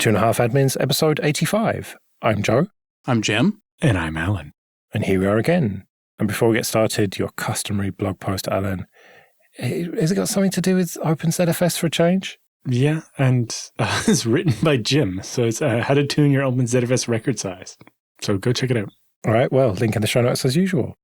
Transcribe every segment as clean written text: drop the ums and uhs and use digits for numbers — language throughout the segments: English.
Two and a Half Admins, episode 85. I'm Joe. I'm Jim. And I'm Alan. And here we are again. And before we get started, your customary blog post, Alan. Has it got something to do with OpenZFS for a change? Yeah, and it's written by Jim. So it's how to tune your OpenZFS record size. So go check it out. All right, well, link in the show notes as usual.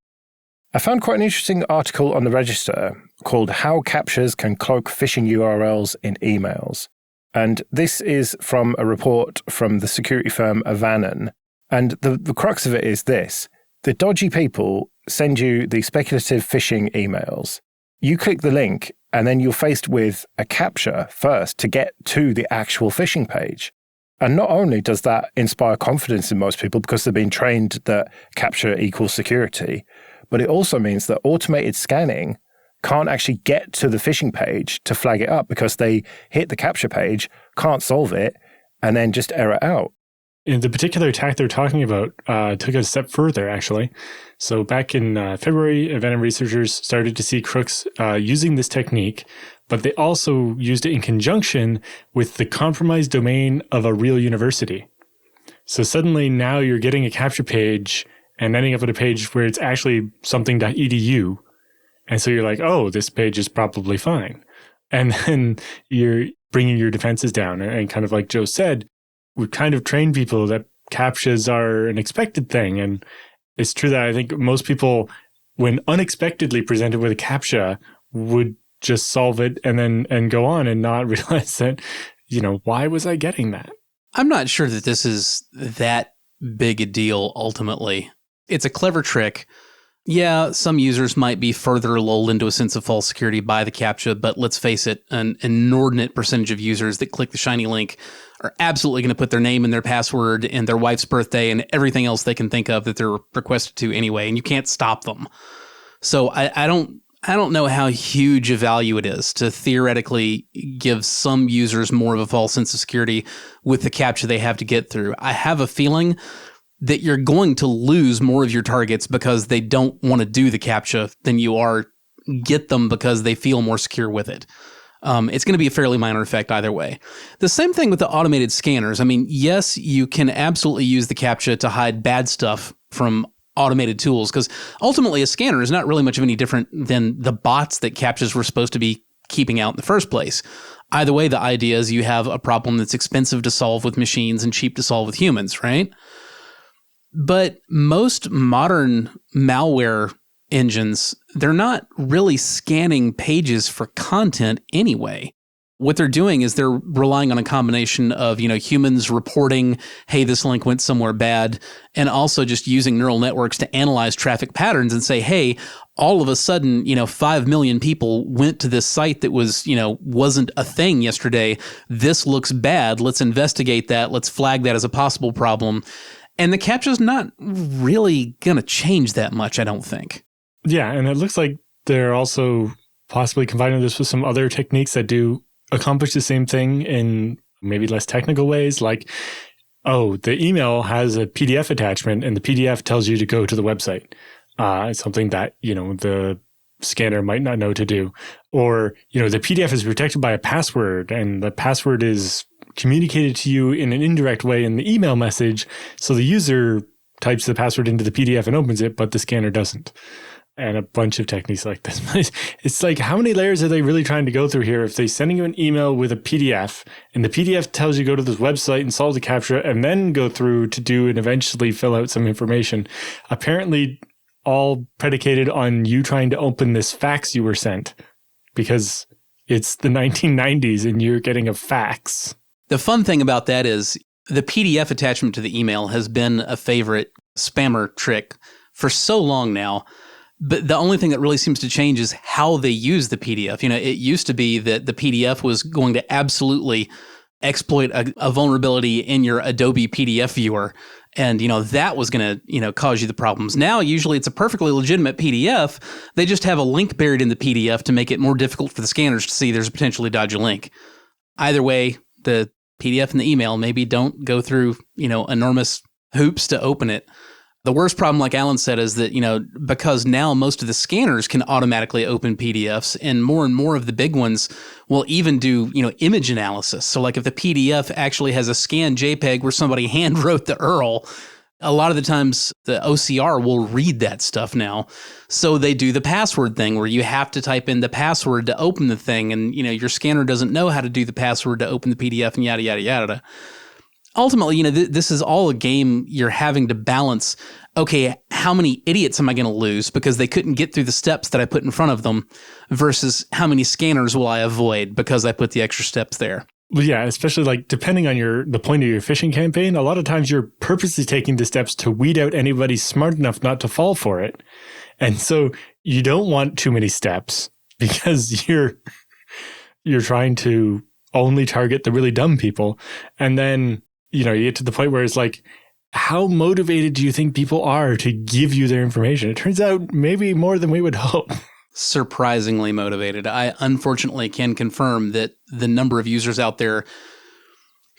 I found quite an interesting article on the Register called How CAPTCHAs Can Cloak Phishing URLs in Emails. And this is from a report from the security firm Avanan. And the crux of it is this. The dodgy people send you the speculative phishing emails. You click the link, and then you're faced with a CAPTCHA first to get to the actual phishing page. And not only does that inspire confidence in most people because they've been trained that CAPTCHA equals security, but it also means that automated scanning can't actually get to the phishing page to flag it up because they hit the CAPTCHA page, can't solve it, and then just error out. And the particular attack they're talking about took it a step further, actually. So back in February, Avanan researchers started to see crooks using this technique, but they also used it in conjunction with the compromised domain of a real university. So suddenly now you're getting a CAPTCHA page and ending up at a page where it's actually something.edu. And so you're like, oh, this page is probably fine. And then you're bringing your defenses down. And kind of like Joe said, we've kind of trained people that CAPTCHAs are an expected thing. And it's true that I think most people, when unexpectedly presented with a CAPTCHA, would just solve it and go on and not realize that, why was I getting that? I'm not sure that this is that big a deal ultimately. It's a clever trick. Yeah, some users might be further lulled into a sense of false security by the CAPTCHA, but let's face it, an inordinate percentage of users that click the shiny link are absolutely going to put their name and their password and their wife's birthday and everything else they can think of that they're requested to anyway, and you can't stop them. So I don't know how huge a value it is to theoretically give some users more of a false sense of security with the CAPTCHA they have to get through. I have a feeling that you're going to lose more of your targets because they don't want to do the CAPTCHA than you are get them because they feel more secure with it. It's going to be a fairly minor effect either way. The same thing with the automated scanners. I mean, yes, you can absolutely use the CAPTCHA to hide bad stuff from automated tools because ultimately a scanner is not really much of any different than the bots that CAPTCHAs were supposed to be keeping out in the first place. Either way, the idea is you have a problem that's expensive to solve with machines and cheap to solve with humans, right? But most modern malware engines, they're not really scanning pages for content anyway. What they're doing is they're relying on a combination of, humans reporting, hey, this link went somewhere bad, and also just using neural networks to analyze traffic patterns and say, hey, all of a sudden, 5 million people went to this site that was, wasn't a thing yesterday. This looks bad. Let's investigate that. Let's flag that as a possible problem. And the CAPTCHA's not really going to change that much, I don't think. Yeah, and it looks like they're also possibly combining this with some other techniques that do accomplish the same thing in maybe less technical ways. Like, the email has a PDF attachment and the PDF tells you to go to the website. It's something that, the scanner might not know to do. Or, the PDF is protected by a password and the password is communicated to you in an indirect way in the email message. So the user types the password into the PDF and opens it, but the scanner doesn't. And a bunch of techniques like this. It's like, how many layers are they really trying to go through here? If they're sending you an email with a PDF and the PDF tells you go to this website and solve the CAPTCHA and then go through to do and eventually fill out some information, apparently all predicated on you trying to open this fax you were sent because it's the 1990s and you're getting a fax. The fun thing about that is the PDF attachment to the email has been a favorite spammer trick for so long now. But the only thing that really seems to change is how they use the PDF. It used to be that the PDF was going to absolutely exploit a vulnerability in your Adobe PDF viewer. And, that was going to, cause you the problems. Now, usually it's a perfectly legitimate PDF. They just have a link buried in the PDF to make it more difficult for the scanners to see there's a potentially dodgy link. Either way, the PDF and the email maybe don't go through, enormous hoops to open it. The worst problem, like Alan said, is that, because now most of the scanners can automatically open PDFs, and more of the big ones will even do, image analysis. So like if the PDF actually has a scanned JPEG where somebody hand wrote the URL, a lot of the times the OCR will read that stuff now. So they do the password thing where you have to type in the password to open the thing, and your scanner doesn't know how to do the password to open the PDF, and yada, yada, yada. Ultimately, this is all a game you're having to balance. Okay, how many idiots am I going to lose because they couldn't get through the steps that I put in front of them, versus how many scanners will I avoid because I put the extra steps there? Well, yeah, especially like depending on the point of your phishing campaign, a lot of times you're purposely taking the steps to weed out anybody smart enough not to fall for it. And so you don't want too many steps because you're trying to only target the really dumb people. And then you get to the point where it's like, how motivated do you think people are to give you their information? It turns out maybe more than we would hope. Surprisingly motivated. I unfortunately can confirm that the number of users out there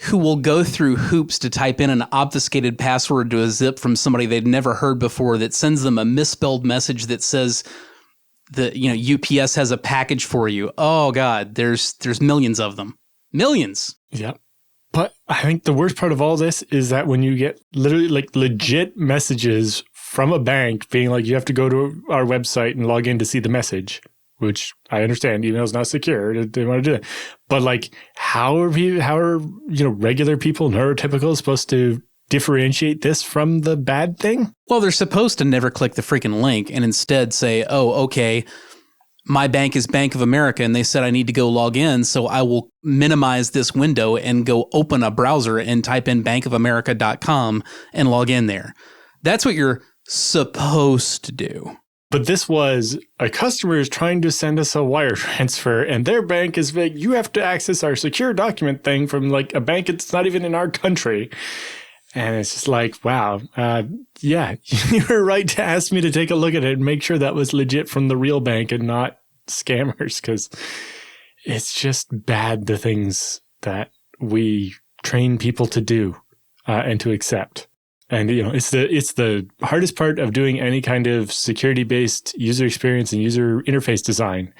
who will go through hoops to type in an obfuscated password to a zip from somebody they'd never heard before that sends them a misspelled message that says that, UPS has a package for you. Oh God, there's millions of them. Millions. Yeah. But I think the worst part of all this is that when you get literally like legit messages from a bank being like, you have to go to our website and log in to see the message, which I understand, email is not secure. They want to do it. But like, how are regular people, neurotypical, supposed to differentiate this from the bad thing? Well, they're supposed to never click the freaking link and instead say, oh, okay, my bank is Bank of America, and they said I need to go log in, so I will minimize this window and go open a browser and type in bankofamerica.com and log in there. That's what you're supposed to do. But this was a customer is trying to send us a wire transfer, and their bank is like, you have to access our secure document thing from like a bank that's not even in our country. And it's just like, wow, yeah, you were right to ask me to take a look at it and make sure that was legit from the real bank and not scammers, because it's just bad, the things that we train people to do and to accept. And, it's the hardest part of doing any kind of security-based user experience and user interface design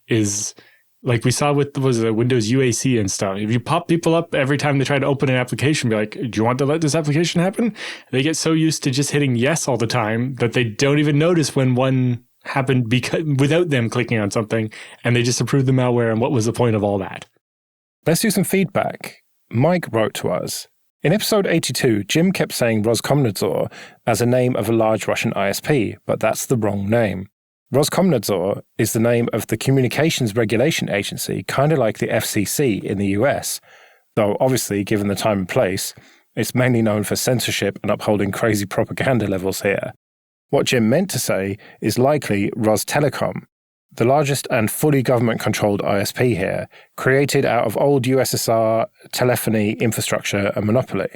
is, like we saw with Windows UAC and stuff. If you pop people up every time they try to open an application, be like, do you want to let this application happen? They get so used to just hitting yes all the time that they don't even notice when one happened without them clicking on something, and they just approve the malware, and what was the point of all that? Let's do some feedback. Mike wrote to us. In episode 82, Jim kept saying Roskomnadzor as a name of a large Russian ISP, but that's the wrong name. Roskomnadzor is the name of the communications regulation agency, kind of like the FCC in the US, though obviously, given the time and place, it's mainly known for censorship and upholding crazy propaganda levels here. What Jim meant to say is likely Rostelecom, the largest and fully government-controlled ISP here, created out of old USSR telephony infrastructure and monopoly.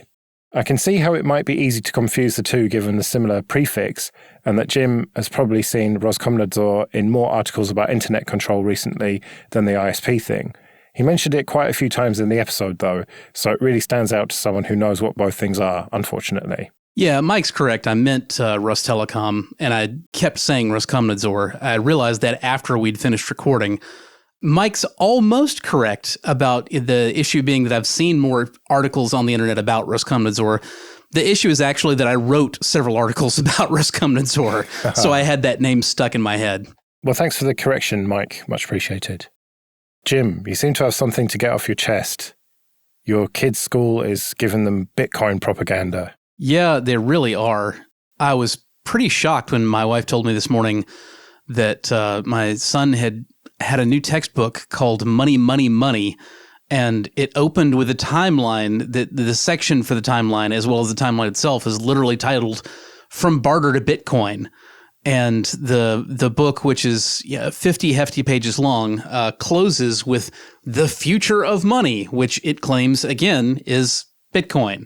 I can see how it might be easy to confuse the two given the similar prefix, and that Jim has probably seen Roskomnadzor in more articles about internet control recently than the ISP thing. He mentioned it quite a few times in the episode, though, so it really stands out to someone who knows what both things are, unfortunately. Yeah, Mike's correct. I meant Rostelecom, and I kept saying Roskomnadzor. I realized that after we'd finished recording. Mike's almost correct about the issue being that I've seen more articles on the internet about Roskomnadzor. The issue is actually that I wrote several articles about Roskomnadzor, so I had that name stuck in my head. Well, thanks for the correction, Mike. Much appreciated. Jim, you seem to have something to get off your chest. Your kids' school is giving them Bitcoin propaganda. Yeah, they really are. I was pretty shocked when my wife told me this morning that my son had a new textbook called Money, Money, Money, and it opened with a timeline. The section for the timeline, as well as the timeline itself, is literally titled From Barter to Bitcoin. And the book, which is 50 hefty pages long, closes with the future of money, which it claims, again, is Bitcoin.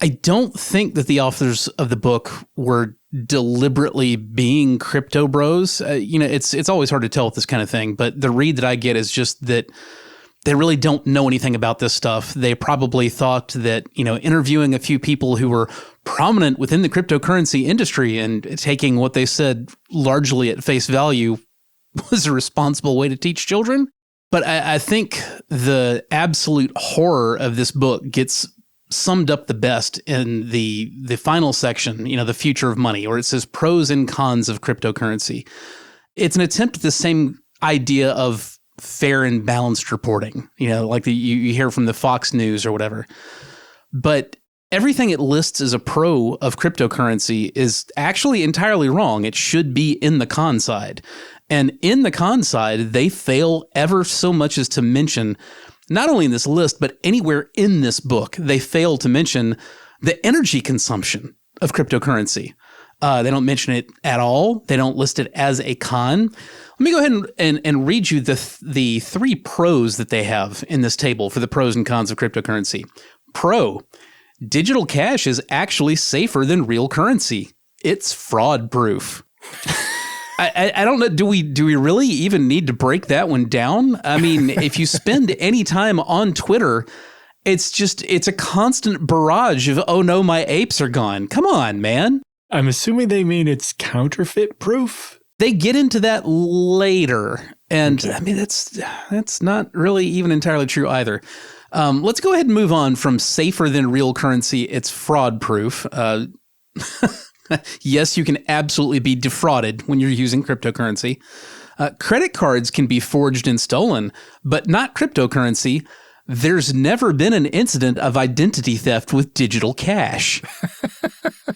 I don't think that the authors of the book were deliberately being crypto bros. It's always hard to tell with this kind of thing, but the read that I get is just that they really don't know anything about this stuff. They probably thought that, interviewing a few people who were prominent within the cryptocurrency industry and taking what they said largely at face value was a responsible way to teach children. But I think the absolute horror of this book gets summed up the best in the final section, the future of money, where it says pros and cons of cryptocurrency. It's an attempt at the same idea of fair and balanced reporting, like you hear from the Fox News or whatever. But everything it lists as a pro of cryptocurrency is actually entirely wrong. It should be in the con side. And in the con side, they fail ever so much as to mention, not only in this list, but anywhere in this book, they fail to mention the energy consumption of cryptocurrency. They don't mention it at all. They don't list it as a con. Let me go ahead and read you the three pros that they have in this table for the pros and cons of cryptocurrency. Pro, digital cash is actually safer than real currency. It's fraud proof. I don't know. Do we really even need to break that one down? I mean, if you spend any time on Twitter, it's a constant barrage of, oh no, my apes are gone. Come on, man. I'm assuming they mean it's counterfeit proof. They get into that later. And okay. I mean, that's not really even entirely true either. Let's go ahead and move on from safer than real currency. It's fraud proof. Yes, you can absolutely be defrauded when you're using cryptocurrency. Credit cards can be forged and stolen, but not cryptocurrency. There's never been an incident of identity theft with digital cash.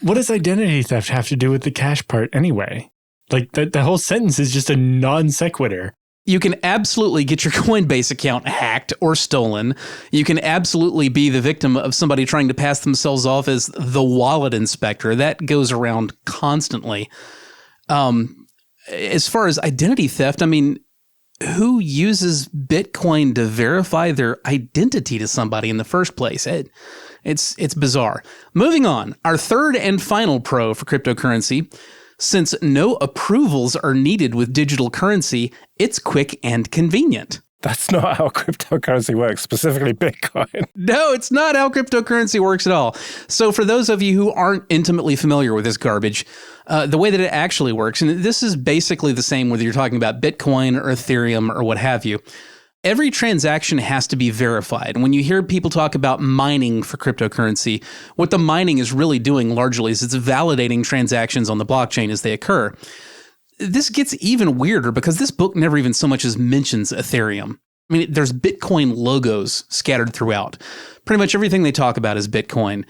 What does identity theft have to do with the cash part anyway? Like, the whole sentence is just a non sequitur. You can absolutely get your Coinbase account hacked or stolen. You can absolutely be the victim of somebody trying to pass themselves off as the wallet inspector. That goes around constantly. As far as identity theft, I mean, who uses Bitcoin to verify their identity to somebody in the first place? It's bizarre. Moving on, our third and final pro for cryptocurrency. Since no approvals are needed with digital currency, it's quick and convenient. That's not how cryptocurrency works, specifically Bitcoin. No, it's not how cryptocurrency works at all. So for those of you who aren't intimately familiar with this garbage, the way that it actually works, and this is basically the same whether you're talking about Bitcoin or Ethereum or what have you, every transaction has to be verified. When you hear people talk about mining for cryptocurrency, what the mining is really doing largely is it's validating transactions on the blockchain as they occur. This gets even weirder because this book never even so much as mentions Ethereum. I mean, there's Bitcoin logos scattered throughout. Pretty much everything they talk about is Bitcoin.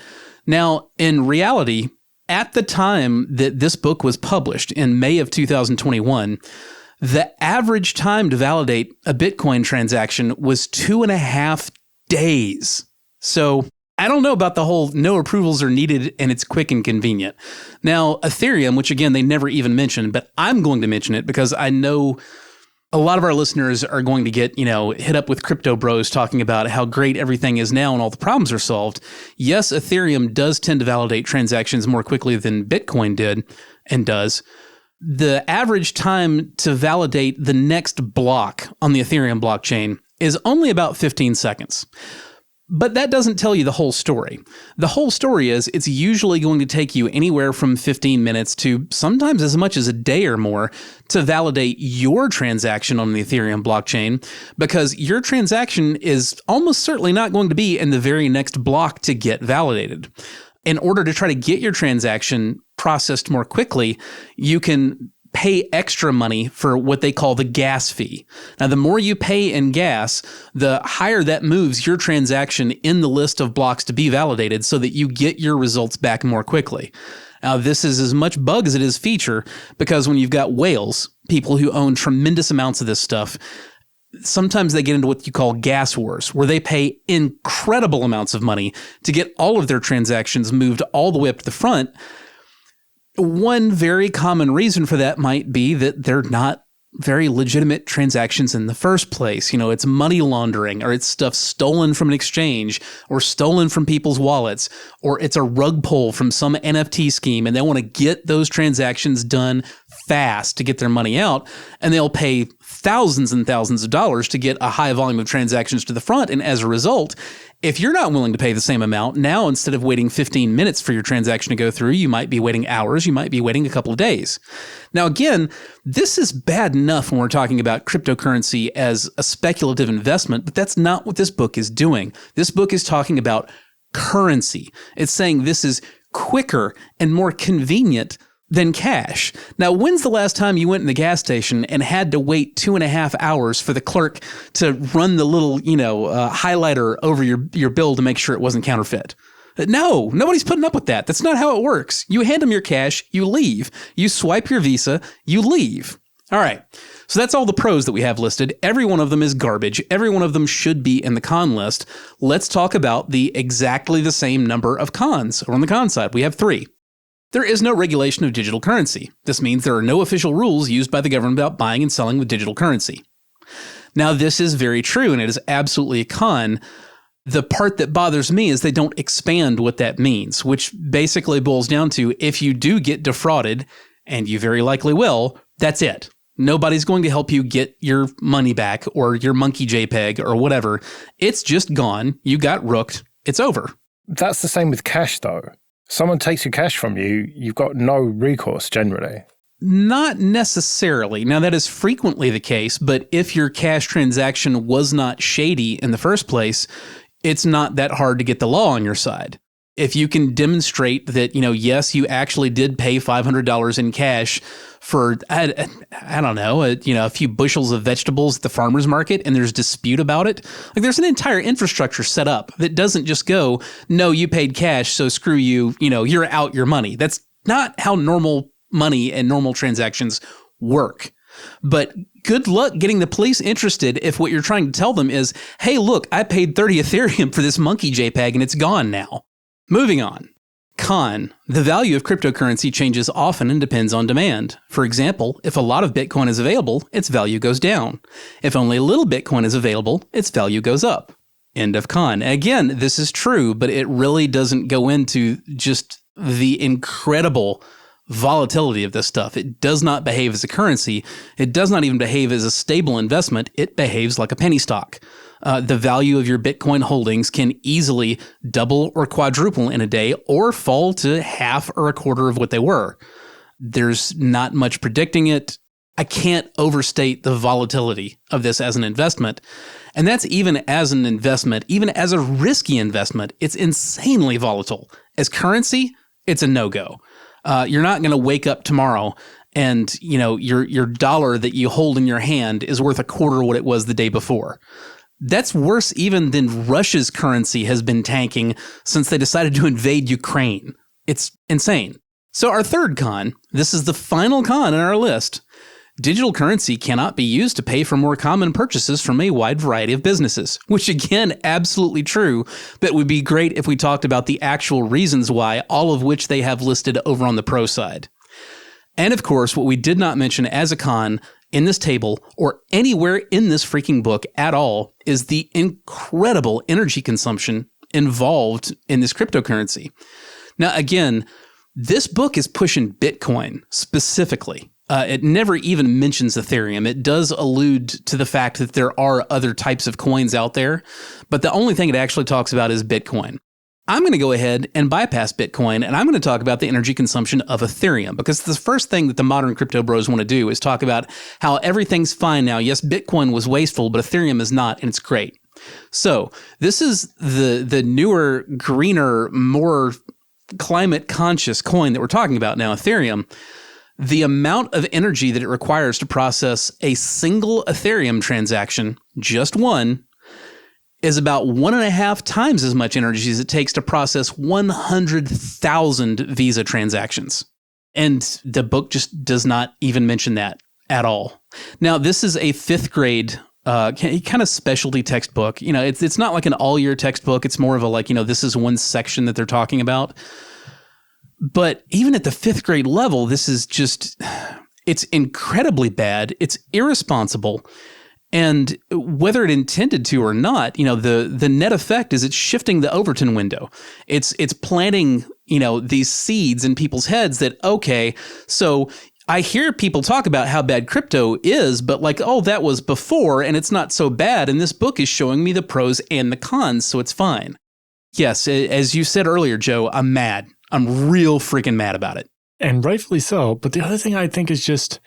Now, in reality, at the time that this book was published in May of 2021, the average time to validate a Bitcoin transaction was 2.5 days. So I don't know about the whole no approvals are needed and it's quick and convenient. Now, Ethereum, which again, they never even mentioned, but I'm going to mention it because I know a lot of our listeners are going to get, hit up with crypto bros talking about how great everything is now and all the problems are solved. Yes, Ethereum does tend to validate transactions more quickly than Bitcoin did and does. The average time to validate the next block on the Ethereum blockchain is only about 15 seconds. But that doesn't tell you the whole story. The whole story is it's usually going to take you anywhere from 15 minutes to sometimes as much as a day or more to validate your transaction on the Ethereum blockchain, because your transaction is almost certainly not going to be in the very next block to get validated. In order to try to get your transaction processed more quickly, you can pay extra money for what they call the gas fee. Now, the more you pay in gas, the higher that moves your transaction in the list of blocks to be validated so that you get your results back more quickly. Now, this is as much bug as it is feature, because when you've got whales, people who own tremendous amounts of this stuff, sometimes they get into what you call gas wars, where they pay incredible amounts of money to get all of their transactions moved all the way up to the front. One very common reason for that might be that they're not very legitimate transactions in the first place. You know, it's money laundering, or it's stuff stolen from an exchange or stolen from people's wallets, or it's a rug pull from some NFT scheme, and they want to get those transactions done fast to get their money out, and they'll pay thousands and thousands of dollars to get a high volume of transactions to the front. And as a result, if you're not willing to pay the same amount, now instead of waiting 15 minutes for your transaction to go through, you might be waiting hours, you might be waiting a couple of days. Now, again, this is bad enough when we're talking about cryptocurrency as a speculative investment, but that's not what this book is doing. This book is talking about currency. It's saying this is quicker and more convenient than cash. Now, when's the last time you went in the gas station and had to wait 2.5 hours for the clerk to run the little, highlighter over your bill to make sure it wasn't counterfeit? No, nobody's putting up with that. That's not how it works. You hand them your cash, you leave. You swipe your Visa, you leave. All right. So that's all the pros that we have listed. Every one of them is garbage. Every one of them should be in the con list. Let's talk about the exactly the same number of cons. Or on the con side, we have 3. There is no regulation of digital currency. This means there are no official rules used by the government about buying and selling with digital currency. Now, this is very true, and it is absolutely a con. The part that bothers me is they don't expand what that means, which basically boils down to if you do get defrauded, and you very likely will, that's it. Nobody's going to help you get your money back or your monkey JPEG or whatever. It's just gone. You got rooked. It's over. That's the same with cash, though. Someone takes your cash from you, you've got no recourse generally. Not necessarily. Now, that is frequently the case, but if your cash transaction was not shady in the first place, it's not that hard to get the law on your side. If you can demonstrate that, yes, you actually did pay $500 in cash for, I don't know, a few bushels of vegetables at the farmer's market, and there's dispute about it. Like, there's an entire infrastructure set up that doesn't just go, no, you paid cash, so screw you, you're out your money. That's not how normal money and normal transactions work. But good luck getting the police interested if what you're trying to tell them is, hey, look, I paid 30 Ethereum for this monkey JPEG and it's gone now. Moving on. Con. The value of cryptocurrency changes often and depends on demand. For example, if a lot of Bitcoin is available, its value goes down. If only a little Bitcoin is available, its value goes up. End of con. Again, this is true, but it really doesn't go into just the incredible volatility of this stuff. It does not behave as a currency. It does not even behave as a stable investment. It behaves like a penny stock. The value of your Bitcoin holdings can easily double or quadruple in a day or fall to half or a quarter of what they were. There's not much predicting it. I can't overstate the volatility of this as an investment. And that's even as an investment, even as a risky investment, it's insanely volatile. As currency, it's a no-go. You're not going to wake up tomorrow and, your dollar that you hold in your hand is worth a quarter what it was the day before. That's worse even than Russia's currency has been tanking since they decided to invade Ukraine. It's insane. So our third con, this is the final con in our list. Digital currency cannot be used to pay for more common purchases from a wide variety of businesses, which again, absolutely true, but would be great if we talked about the actual reasons why, all of which they have listed over on the pro side. And of course, what we did not mention as a con in this table or anywhere in this freaking book at all is the incredible energy consumption involved in this cryptocurrency. Now, again, this book is pushing Bitcoin specifically. It never even mentions Ethereum. It does allude to the fact that there are other types of coins out there, but the only thing it actually talks about is Bitcoin. I'm going to go ahead and bypass Bitcoin, and I'm going to talk about the energy consumption of Ethereum, because the first thing that the modern crypto bros want to do is talk about how everything's fine now. Yes, Bitcoin was wasteful, but Ethereum is not, and it's great. So this is the newer, greener, more climate-conscious coin that we're talking about now, Ethereum. The amount of energy that it requires to process a single Ethereum transaction, just one, is about 1.5 times as much energy as it takes to process 100,000 Visa transactions. And the book just does not even mention that at all. Now, this is a 5th grade kind of specialty textbook. It's not like an all-year textbook. It's more of a this is one section that they're talking about. But even at the 5th grade level, this is just, It's incredibly bad. It's irresponsible. And whether it intended to or not, the net effect is it's shifting the Overton window. It's planting, these seeds in people's heads that, okay, so I hear people talk about how bad crypto is, but that was before and it's not so bad. And this book is showing me the pros and the cons, so it's fine. Yes, as you said earlier, Joe, I'm mad. I'm real freaking mad about it. And rightfully so. But the other thing I think is just,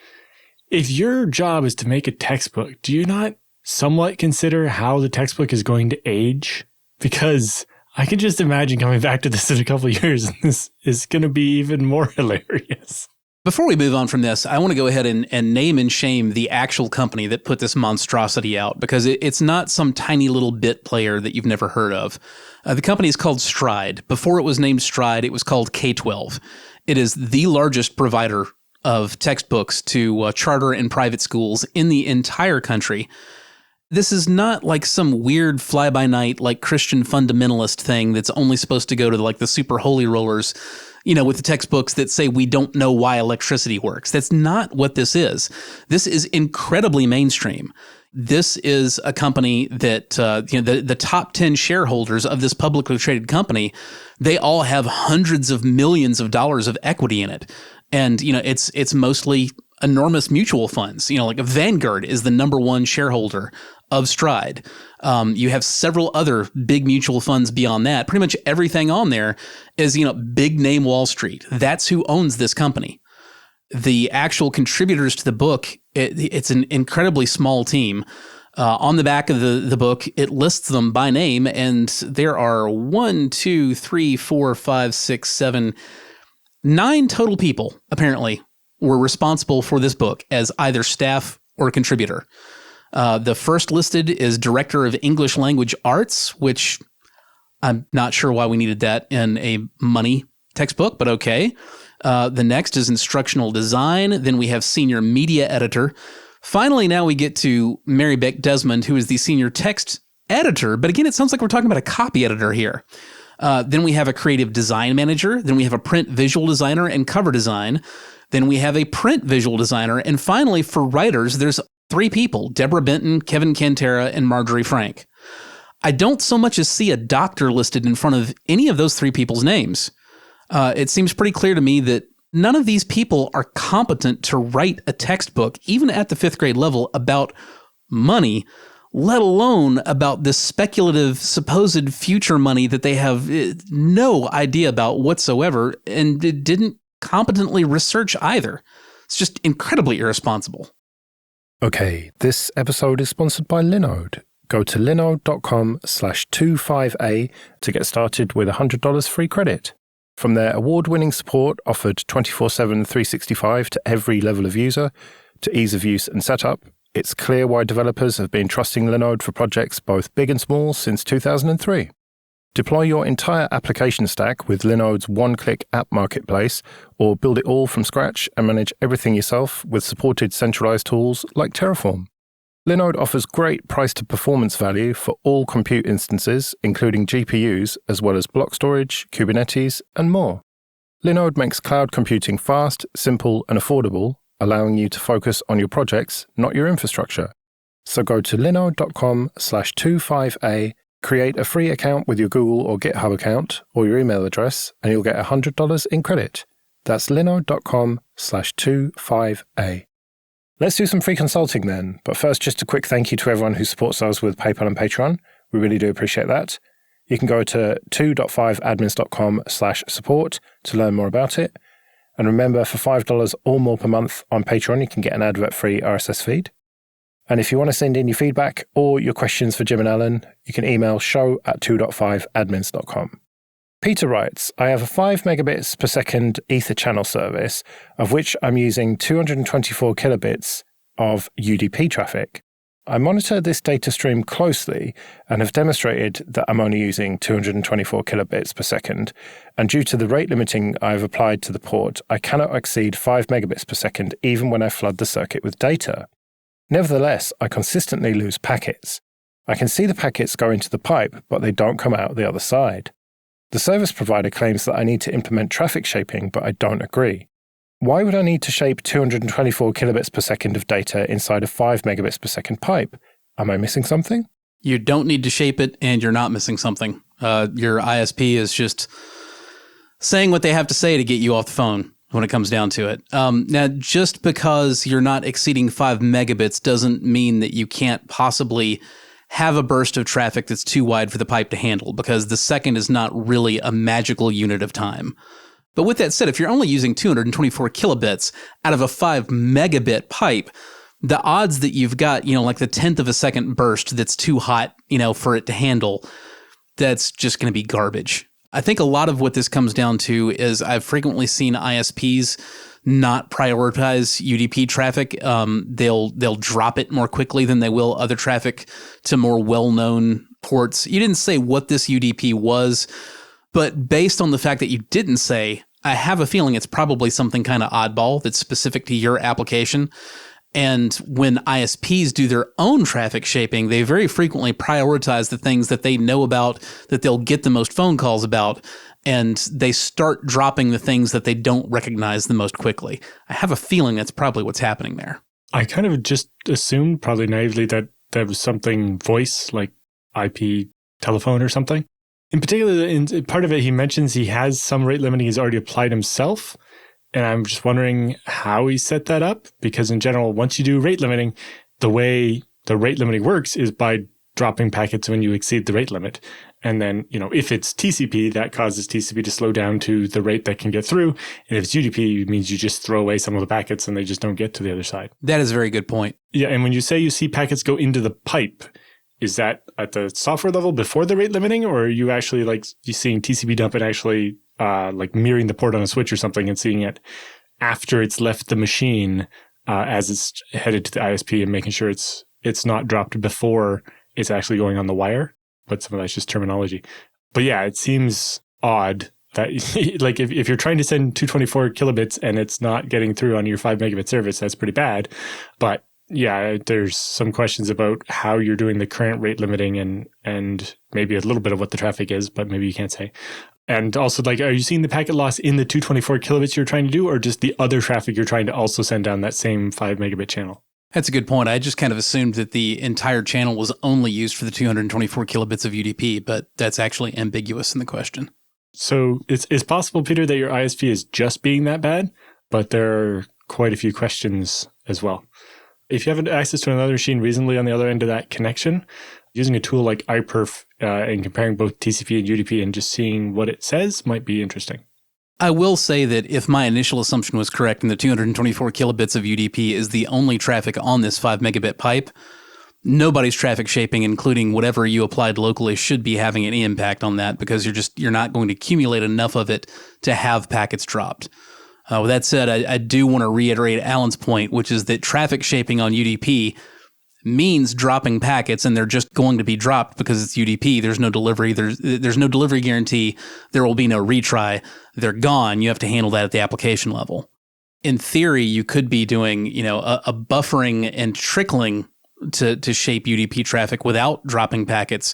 if your job is to make a textbook, do you not somewhat consider how the textbook is going to age? Because I can just imagine coming back to this in a couple of years and this is going to be even more hilarious. Before we move on from this, I want to go ahead and name and shame the actual company that put this monstrosity out, because it's not some tiny little bit player that you've never heard of. The company is called Stride. Before it was named Stride, it was called K-12. It is the largest provider of textbooks to charter and private schools in the entire country. This is not like some weird fly-by-night, Christian fundamentalist thing that's only supposed to go to the super holy rollers, with the textbooks that say we don't know why electricity works. That's not what this is. This is incredibly mainstream. This is a company that, the top 10 shareholders of this publicly traded company, they all have hundreds of millions of dollars of equity in it. And, it's mostly enormous mutual funds. Vanguard is the number one shareholder of Stride. You have several other big mutual funds beyond that. Pretty much everything on there is, big name Wall Street. That's who owns this company. The actual contributors to the book, it's an incredibly small team. On the back of the book, it lists them by name, and there are 9 total people, apparently, were responsible for this book as either staff or contributor. The first listed is Director of English Language Arts, which I'm not sure why we needed that in a money textbook, but okay. The next is Instructional Design. Then we have Senior Media Editor. Finally, now we get to Mary Beck Desmond, who is the Senior Text Editor. But again, it sounds like we're talking about a copy editor here. Then we have a Creative Design Manager. Then we have a Print Visual Designer and Cover Design. Then we have a Print Visual Designer. And finally, for writers, there's 3 people, Deborah Benton, Kevin Cantera, and Marjorie Frank. I don't so much as see a doctor listed in front of any of those 3 people's names. It seems pretty clear to me that none of these people are competent to write a textbook, even at the 5th grade level, about money, let alone about this speculative supposed future money that they have no idea about whatsoever and didn't competently research either. It's just incredibly irresponsible. Okay, this episode is sponsored by Linode. Go to linode.com/25A to get started with $100 free credit. From their award-winning support offered 24/7 365 to every level of user, to ease of use and setup, it's clear why developers have been trusting Linode for projects both big and small since 2003. Deploy your entire application stack with Linode's one-click app marketplace, or build it all from scratch and manage everything yourself with supported centralized tools like Terraform. Linode offers great price-to-performance value for all compute instances, including GPUs, as well as block storage, Kubernetes, and more. Linode makes cloud computing fast, simple, and affordable, allowing you to focus on your projects, not your infrastructure. So go to linode.com/25A, create a free account with your Google or GitHub account or your email address, and you'll get $100 in credit. That's linode.com/25A. Let's do some free consulting then, but first just a quick thank you to everyone who supports us with PayPal and Patreon. We really do appreciate that. You can go to 2.5admins.com/support to learn more about it. And remember, for $5 or more per month on Patreon, you can get an advert-free RSS feed. And if you want to send in your feedback or your questions for Jim and Alan, you can email show@2.5admins.com. Peter writes, I have a 5 megabits per second Ether channel service, of which I'm using 224 kilobits of UDP traffic. I monitor this data stream closely and have demonstrated that I'm only using 224 kilobits per second, and due to the rate limiting I have applied to the port, I cannot exceed 5 megabits per second even when I flood the circuit with data. Nevertheless, I consistently lose packets. I can see the packets go into the pipe, but they don't come out the other side. The service provider claims that I need to implement traffic shaping, but I don't agree. Why would I need to shape 224 kilobits per second of data inside a 5 megabits per second pipe? Am I missing something? You don't need to shape it, and you're not missing something. Your ISP is just saying what they have to say to get you off the phone when it comes down to it. Now, just because you're not exceeding 5 megabits doesn't mean that you can't possibly have a burst of traffic that's too wide for the pipe to handle, because the second is not really a magical unit of time. But with that said, if you're only using 224 kilobits out of a 5 megabit pipe, the odds that you've got, like the 10th of a second burst that's too hot, for it to handle, that's just going to be garbage. I think a lot of what this comes down to is I've frequently seen ISPs not prioritize UDP traffic. They'll drop it more quickly than they will other traffic to more well-known ports. You didn't say what this UDP was, but based on the fact that you didn't say, I have a feeling it's probably something kind of oddball that's specific to your application. And when ISPs do their own traffic shaping, they very frequently prioritize the things that they know about, that they'll get the most phone calls about, and they start dropping the things that they don't recognize the most quickly. I have a feeling that's probably what's happening there. I kind of just assumed, probably naively, that there was something voice, like IP telephone or something. In particular, in part of it, he mentions he has some rate limiting he's already applied himself. And I'm just wondering how he set that up, because in general, once you do rate limiting, the way the rate limiting works is by dropping packets when you exceed the rate limit. And then, if it's TCP, that causes TCP to slow down to the rate that can get through. And if it's UDP, it means you just throw away some of the packets and they just don't get to the other side. That is a very good point. Yeah. And when you say you see packets go into the pipe, is that at the software level before the rate limiting, or are you actually you seeing TCP dump and actually mirroring the port on a switch or something and seeing it after it's left the machine as it's headed to the ISP and making sure it's not dropped before it's actually going on the wire? But some of that's just terminology. But yeah, it seems odd that if you're trying to send 224 kilobits and it's not getting through on your 5 megabit service, that's pretty bad. But yeah, there's some questions about how you're doing the current rate limiting and maybe a little bit of what the traffic is, but maybe you can't say. And also, are you seeing the packet loss in the 224 kilobits you're trying to do, or just the other traffic you're trying to also send down that same 5 megabit channel? That's a good point. I just kind of assumed that the entire channel was only used for the 224 kilobits of UDP, but that's actually ambiguous in the question. So it's possible, Peter, that your ISP is just being that bad, but there are quite a few questions as well. If you have access to another machine reasonably on the other end of that connection, using a tool like iPerf and comparing both TCP and UDP and just seeing what it says might be interesting. I will say that if my initial assumption was correct and the 224 kilobits of UDP is the only traffic on this 5 megabit pipe, nobody's traffic shaping, including whatever you applied locally, should be having any impact on that, because you're not going to accumulate enough of it to have packets dropped. With that said, I do want to reiterate Alan's point, which is that traffic shaping on UDP means dropping packets, and they're just going to be dropped because it's UDP. There's no delivery. There's no delivery guarantee. There will be no retry. They're gone. You have to handle that at the application level. In theory, you could be doing, a buffering and trickling to shape UDP traffic without dropping packets.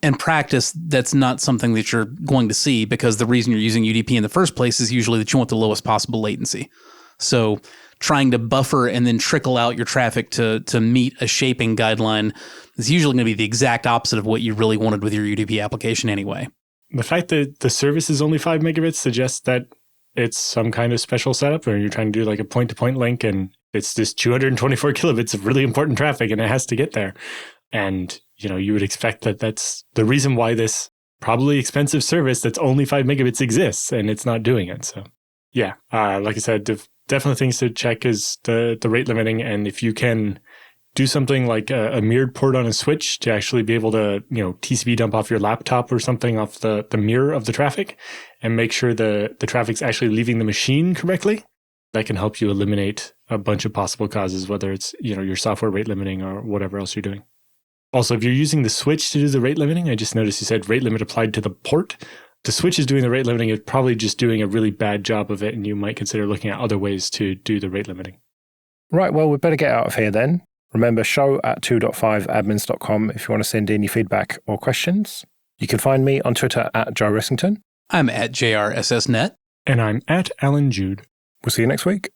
In practice, that's not something that you're going to see, because the reason you're using UDP in the first place is usually that you want the lowest possible latency. So trying to buffer and then trickle out your traffic to meet a shaping guideline is usually going to be the exact opposite of what you really wanted with your UDP application anyway. The fact that the service is only 5 megabits suggests that it's some kind of special setup, or you're trying to do a point-to-point link, and it's this 224 kilobits of really important traffic, and it has to get there. And you would expect that that's the reason why this probably expensive service that's only 5 megabits exists, and it's not doing it. So yeah, like I said, definitely things to check is the rate limiting. And if you can do something like a mirrored port on a switch to actually be able to, TCP dump off your laptop or something off the mirror of the traffic and make sure the traffic's actually leaving the machine correctly, that can help you eliminate a bunch of possible causes, whether it's, your software rate limiting or whatever else you're doing. Also, if you're using the switch to do the rate limiting, I just noticed you said rate limit applied to the port. The switch is doing the rate limiting. It's probably just doing a really bad job of it, and you might consider looking at other ways to do the rate limiting. Right, well, we'd better get out of here then. Remember, show@2.5admins.com if you want to send in your feedback or questions. You can find me on Twitter @JoeRessington. I'm @JRSSNet. And I'm @AlanJude. We'll see you next week.